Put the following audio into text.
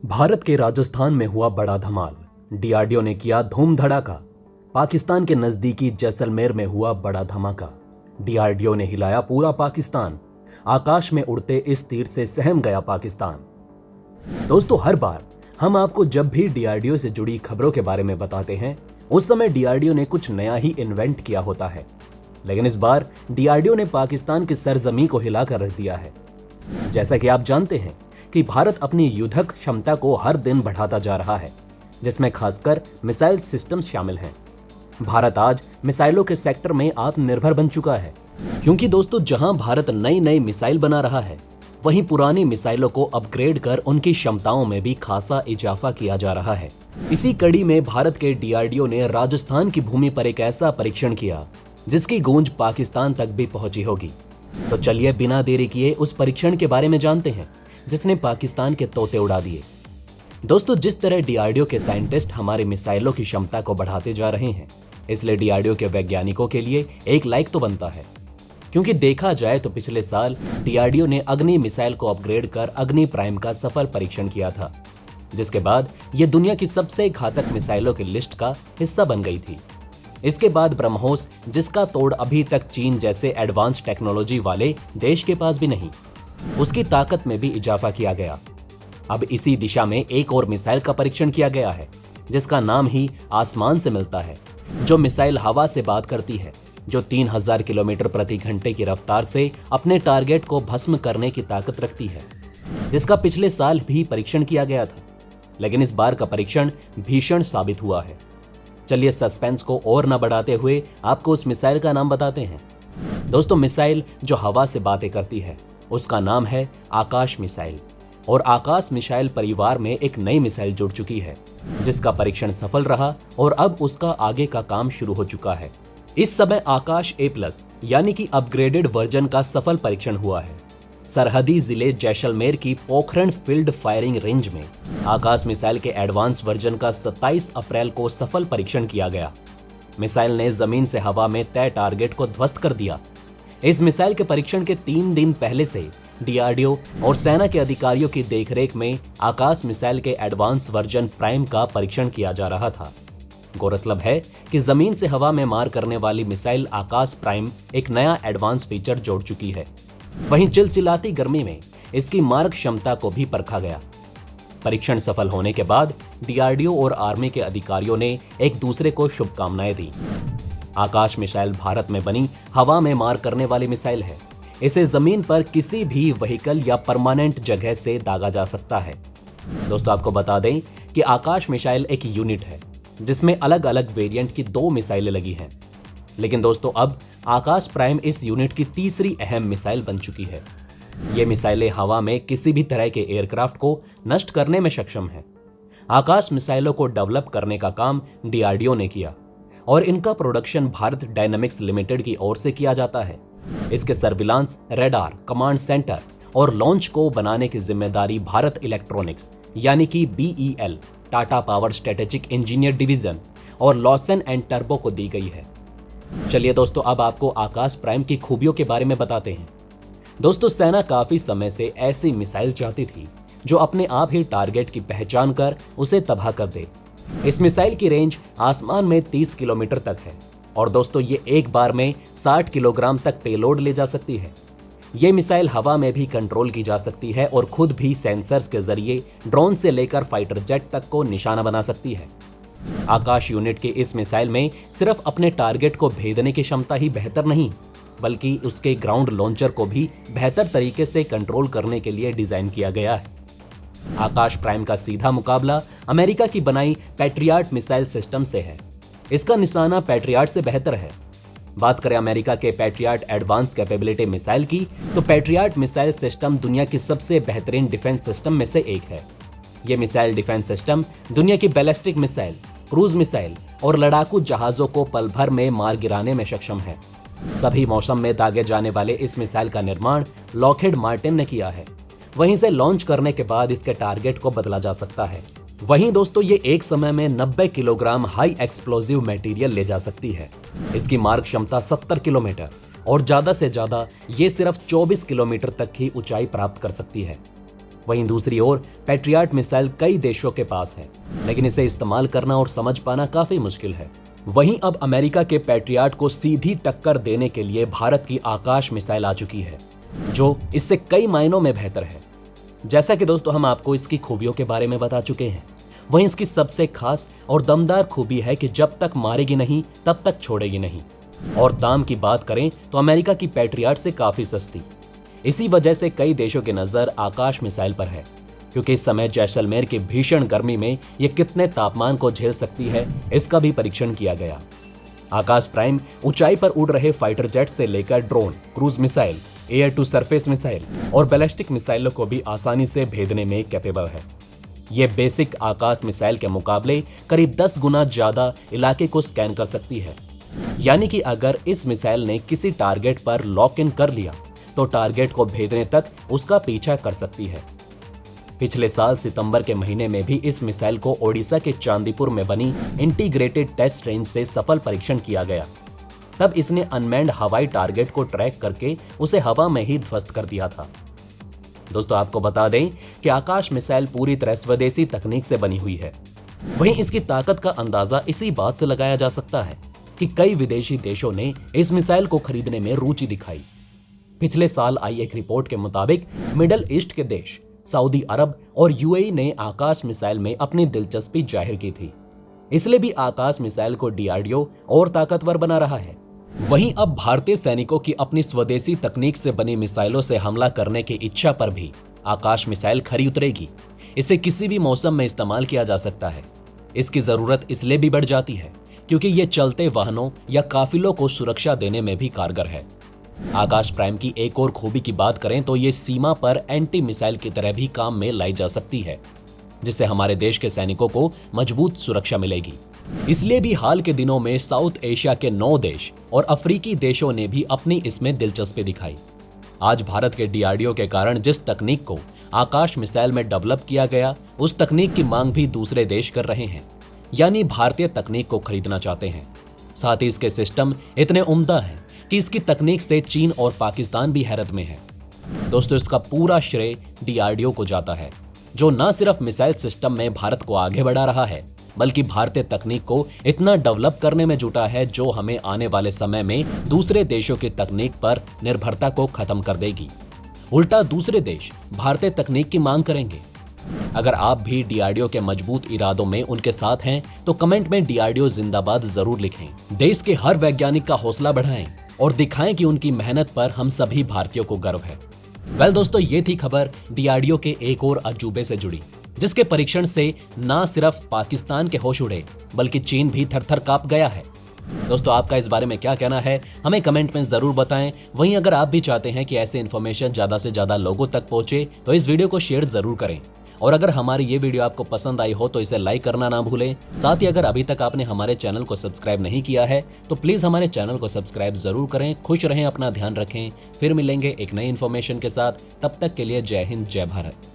भारत के राजस्थान में हुआ बड़ा धमाल। डीआरडीओ ने किया धूम धड़ाका। पाकिस्तान के नजदीकी जैसलमेर में हुआ बड़ा धमाका। डीआरडीओ ने हिलाया पूरा पाकिस्तान। आकाश में उड़ते इस तीर से सहम गया पाकिस्तान। दोस्तों, हर बार हम आपको जब भी डीआरडीओ से जुड़ी खबरों के बारे में बताते हैं, उस समय डीआरडीओ ने कुछ नया ही इन्वेंट किया होता है। लेकिन इस बार डीआरडीओ ने पाकिस्तान की सरजमी को हिलाकर रख दिया है। जैसा कि आप जानते हैं कि भारत अपनी युद्धक क्षमता को हर दिन बढ़ाता जा रहा है, जिसमें खासकर मिसाइल सिस्टम्स शामिल हैं। भारत आज मिसाइलों के सेक्टर में आत्मनिर्भर बन चुका है, क्योंकि दोस्तों, जहां भारत नई नई मिसाइल बना रहा है, वहीं पुरानी मिसाइलों को अपग्रेड कर उनकी क्षमताओं में भी खासा इजाफा किया जा रहा है। इसी कड़ी में भारत के डीआरडीओ ने राजस्थान की भूमि पर एक ऐसा परीक्षण किया जिसकी गूंज पाकिस्तान तक भी पहुंची होगी। तो चलिए बिना देरी किए उस परीक्षण के बारे में जानते हैं जिसने पाकिस्तान के तोते उड़ा दिए। दोस्तों, जिस तरह डीआरडीओ के साइंटिस्ट हमारी मिसाइलों की क्षमता को बढ़ाते जा रहे हैं, इसलिए डीआरडीओ के वैज्ञानिकों के लिए एक लाइक तो बनता है, क्योंकि देखा जाए तो पिछले साल डीआरडीओ ने अग्नि मिसाइल को अपग्रेड कर अग्नि प्राइम का सफल परीक्षण किया था, जिसके बाद यह दुनिया की सबसे घातक मिसाइलों की लिस्ट का हिस्सा बन गई थी। इसके बाद ब्रह्मोस, जिसका तोड़ अभी तक चीन जैसे एडवांस टेक्नोलॉजी वाले देश के पास भी नहीं, उसकी ताकत में भी इजाफा किया गया। अब इसी दिशा में एक और मिसाइल का परीक्षण किया गया है, जिसका नाम ही आसमान से मिलता है। जो मिसाइल हवा से बात करती है, जो 3000 किलोमीटर प्रति घंटे की रफ्तार से अपने टारगेट को भस्म करने की ताकत रखती है, जिसका पिछले साल भी परीक्षण किया गया था। लेकिन इस बार का परीक्षण भीषण साबित हुआ है। चलिए सस्पेंस को और न बढ़ाते हुए आपको उस मिसाइल का नाम बताते हैं। दोस्तों, मिसाइल जो हवा से बातें करती है, उसका नाम है आकाश मिसाइल। और आकाश मिसाइल परिवार में एक नई मिसाइल जुड़ चुकी है, जिसका परीक्षण सफल रहा और अब उसका आगे का काम शुरू हो चुका है। इस समय आकाश A+ यानी कि अपग्रेडेड वर्जन का सफल परीक्षण हुआ है। सरहदी जिले जैसलमेर की पोखरण फील्ड फायरिंग रेंज में आकाश मिसाइल के एडवांस वर्जन का 27 अप्रैल को सफल परीक्षण किया गया। मिसाइल ने जमीन से हवा में तय टारगेट को ध्वस्त कर दिया। इस मिसाइल के परीक्षण के 3 दिन पहले से डीआरडीओ और सेना के अधिकारियों की देखरेख में आकाश मिसाइल के एडवांस वर्जन प्राइम का परीक्षण किया जा रहा था। गौरतलब है कि जमीन से हवा में मार करने वाली मिसाइल आकाश प्राइम एक नया एडवांस फीचर जोड़ चुकी है। वहीं चिलचिलाती गर्मी में इसकी मारक क्षमता को भी परखा गया। परीक्षण सफल होने के बाद डीआरडीओ और आर्मी के अधिकारियों ने एक दूसरे को शुभकामनाएं दी। आकाश मिसाइल भारत में बनी हवा में मार करने वाली मिसाइल है। इसे जमीन पर किसी भी व्हीकल या परमानेंट जगह से दागा जा सकता है। दोस्तों, आपको बता दें कि आकाश मिसाइल एक यूनिट है जिसमें अलग अलग वेरिएंट की 2 मिसाइलें लगी हैं। लेकिन दोस्तों, अब आकाश प्राइम इस यूनिट की तीसरी अहम मिसाइल बन चुकी है। ये मिसाइलें हवा में किसी भी तरह के एयरक्राफ्ट को नष्ट करने में सक्षम है। आकाश मिसाइलों को डेवलप करने का काम डीआरडीओ ने किया और इनका प्रोडक्शन भारत डायनामिक्स लिमिटेड की ओर से किया जाता है। इसके सर्विलांस, रेडार, कमांड सेंटर और लॉन्च को बनाने की जिम्मेदारी भारत इलेक्ट्रॉनिक्स यानी कि BEL, Tata power strategic engineer division और लॉसन एंड टर्बो को दी गई है। चलिए दोस्तों, अब आपको आकाश प्राइम की खूबियों के बारे में बताते हैं। दोस्तों, सेना काफी समय से ऐसी मिसाइल चाहती थी जो अपने आप ही टारगेट की पहचान कर उसे तबाह कर दे। इस मिसाइल की रेंज आसमान में 30 किलोमीटर तक है और दोस्तों, ये एक बार में 60 किलोग्राम तक पेलोड ले जा सकती है। ये मिसाइल हवा में भी कंट्रोल की जा सकती है और खुद भी सेंसर्स के जरिए ड्रोन से लेकर फाइटर जेट तक को निशाना बना सकती है। आकाश यूनिट की इस मिसाइल में सिर्फ अपने टारगेट को भेदने की क्षमता ही बेहतर नहीं, बल्कि उसके ग्राउंड लॉन्चर को भी बेहतर तरीके से कंट्रोल करने के लिए डिजाइन किया गया है। आकाश प्राइम का सीधा मुकाबला अमेरिका की बनाई पैट्रियट मिसाइल सिस्टम से है। इसका निशाना पैट्रियट से बेहतर है। बात करें अमेरिका के पैट्रियट एडवांस कैपेबिलिटी मिसाइल की, तो पैट्रियट मिसाइल सिस्टम दुनिया की सबसे बेहतरीन डिफेंस सिस्टम में से एक है। यह मिसाइल डिफेंस सिस्टम दुनिया की बैलिस्टिक मिसाइल, क्रूज मिसाइल और लड़ाकू जहाजों को पल भर में मार गिराने में सक्षम है। सभी मौसम में दागे जाने वाले इस मिसाइल का निर्माण लॉकहीड मार्टिन ने किया है। वहीं से लॉन्च करने के बाद इसके टारगेट को बदला जा सकता है। वहीं दोस्तों, ये एक समय में 90 किलोग्राम हाई एक्सप्लोजिव मटेरियल ले जा सकती है। इसकी मारक क्षमता 70 किलोमीटर और ज्यादा से ज्यादा ये सिर्फ 24 किलोमीटर तक ही ऊंचाई प्राप्त कर सकती है। वहीं दूसरी ओर पैट्रियट मिसाइल कई देशों के पास है, लेकिन इसे इस्तेमाल करना और समझ पाना काफी मुश्किल है। वहीं अब अमेरिका के पैट्रियट को सीधी टक्कर देने के लिए भारत की आकाश मिसाइल आ चुकी है, जो इससे कई मायनों में बेहतर है। जैसा कि दोस्तों हम आपको इसकी खूबियों के बारे में बता चुके हैं, वहीं इसकी सबसे खास और दमदार खूबी है कि जब तक मारेगी नहीं तब तक छोड़ेगी नहीं। और दाम की बात करें तो अमेरिका की पैट्रियट से काफी सस्ती। इसी वजह से कई देशों की नजर आकाश मिसाइल पर है, क्योंकि इस समय जैसलमेर की भीषण गर्मी में ये कितने तापमान को झेल सकती है, इसका भी परीक्षण किया गया। आकाश प्राइम ऊंचाई पर उड़ रहे फाइटर जेट से लेकर drone, cruise missile, air to surface missile और बैलिस्टिक मिसाइलों को भी आसानी से भेदने में कैपेबल है। ये बेसिक आकाश मिसाइल के मुकाबले करीब 10 गुना ज्यादा इलाके को स्कैन कर सकती है। यानी कि अगर इस मिसाइल ने किसी टारगेट पर लॉक इन कर लिया तो टारगेट को भेदने तक उसका पीछा कर सकती है। पिछले साल सितंबर के महीने में भी इस मिसाइल को ओडिशा के चांदीपुर में बनी इंटीग्रेटेड टेस्ट रेंज से सफल परीक्षण किया गया। तब इसने अनमैन्ड हवाई टारगेट को ट्रैक करके उसे हवा में ही ध्वस्त कर दिया था। दोस्तों आपको बता दें कि आकाश मिसाइल पूरी तरह स्वदेशी तकनीक से बनी हुई है। वहीं इसकी ताकत का अंदाजा इसी बात से लगाया जा सकता है कि कई विदेशी देशों ने इस मिसाइल को खरीदने में रुचि दिखाई। पिछले साल आई एक रिपोर्ट के मुताबिक मिडल ईस्ट के देश सऊदी अरब और यूएई ने आकाश मिसाइल में अपनी दिलचस्पी जाहिर की थी। इसलिए भी आकाश मिसाइल को डीआरडीओ और ताकतवर बना रहा है। वहीं अब भारतीय सैनिकों की अपनी स्वदेशी तकनीक से बनी मिसाइलों से हमला करने की इच्छा पर भी आकाश मिसाइल खरी उतरेगी। इसे किसी भी मौसम में इस्तेमाल किया जा सकता है। इसकी जरूरत इसलिए भी बढ़ जाती है क्योंकि ये चलते वाहनों या काफिलों को सुरक्षा देने में भी कारगर है। आकाश प्राइम की एक और खूबी की बात करें तो ये सीमा पर एंटी मिसाइल की तरह भी काम में लाई जा सकती है, जिससे हमारे देश के सैनिकों को मजबूत सुरक्षा मिलेगी। इसलिए भी हाल के दिनों में साउथ एशिया के 9 देश और अफ्रीकी देशों ने भी अपनी इसमें दिलचस्पी दिखाई। आज भारत के डीआरडीओ के कारण जिस तकनीक को आकाश मिसाइल में डेवलप किया गया, उस तकनीक की मांग भी दूसरे देश कर रहे हैं, यानी भारतीय तकनीक को खरीदना चाहते हैं। साथ ही इसके सिस्टम इतने उम्दा हैं कि इसकी तकनीक से चीन और पाकिस्तान भी हैरत में है। दोस्तों इसका पूरा श्रेय डीआरडीओ को जाता है, जो न सिर्फ मिसाइल सिस्टम में भारत को आगे बढ़ा रहा है, बल्कि भारतीय तकनीक को इतना डेवलप करने में जुटा है जो हमें आने वाले समय में दूसरे देशों की तकनीक पर निर्भरता को खत्म कर देगी। उल्टा दूसरे देश भारतीय तकनीक की मांग करेंगे। अगर आप भी डीआरडीओ के मजबूत इरादों में उनके साथ हैं तो कमेंट में डीआरडीओ जिंदाबाद जरूर लिखें। देश के हर वैज्ञानिक का हौसला बढ़ाएं और दिखाएं कि उनकी मेहनत पर हम सभी भारतीयों को गर्व है। वेल दोस्तों, ये थी खबर डीआरडीओ के एक और अजूबे से जुड़ी, जिसके परीक्षण से ना सिर्फ पाकिस्तान के होश उड़े बल्कि चीन भी थर-थर कांप गया है। दोस्तों आपका इस बारे में क्या कहना है, हमें कमेंट में जरूर बताएं। वहीं अगर आप भी चाहते हैं कि ऐसे इन्फॉर्मेशन ज्यादा से ज्यादा लोगों तक पहुंचे तो इस वीडियो को शेयर जरूर करें। और अगर हमारी ये वीडियो आपको पसंद आई हो तो इसे लाइक करना ना भूलें। साथ ही अगर अभी तक आपने हमारे चैनल को सब्सक्राइब नहीं किया है तो प्लीज हमारे चैनल को सब्सक्राइब जरूर करें। खुश रहें, अपना ध्यान रखें। फिर मिलेंगे एक नई इन्फॉर्मेशन के साथ। तब तक के लिए जय हिंद, जय भारत।